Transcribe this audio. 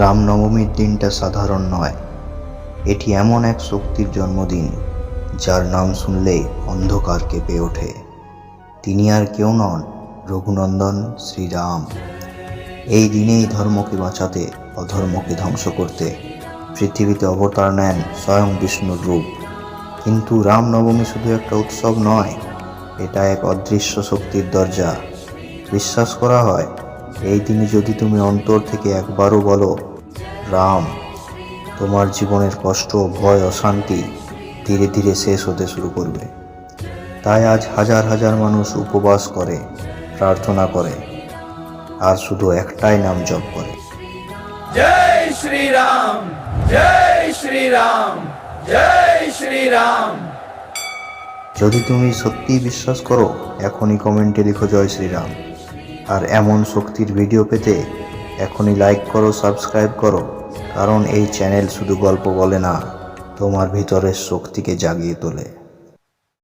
রামনবমীর দিনটা সাধারণ নয়, এটি এমন এক শক্তির জন্মদিন যার নাম শুনলেই অন্ধকার কেঁপে ওঠে। তিনি আর কেউ নন, রঘুনন্দন শ্রীরাম। এই দিনেই ধর্মকে বাঁচাতে, অধর্মকে ধ্বংস করতে পৃথিবীতে অবতার নেন স্বয়ং বিষ্ণুর রূপ। কিন্তু রামনবমী শুধু একটা উৎসব নয়, এটা এক অদৃশ্য শক্তির দরজা। বিশ্বাস করা হয় এই দিনে যদি তুমি অন্তর থেকে একবারও বলো রাম, তোমার জীবনের কষ্ট, ভয়, অশান্তি ধীরে ধীরে শেষ হতে শুরু করবে। তাই আজ হাজার হাজার মানুষ উপবাস করে, প্রার্থনা করে, আর শুধু একটাই নাম জপ করে, জয় শ্রীরাম, জয় শ্রীরাম, জয় শ্রীরাম। যদি তুমি সত্যিই বিশ্বাস করো, এখনই কমেন্টে লিখো জয় শ্রীরাম। আর এমন শক্তির ভিডিও পেতে এখনই লাইক করো, সাবস্ক্রাইব করো, কারণ এই চ্যানেল শুধু গল্প বলে না, তোমার ভিতরের শক্তিকে জাগিয়ে তোলে।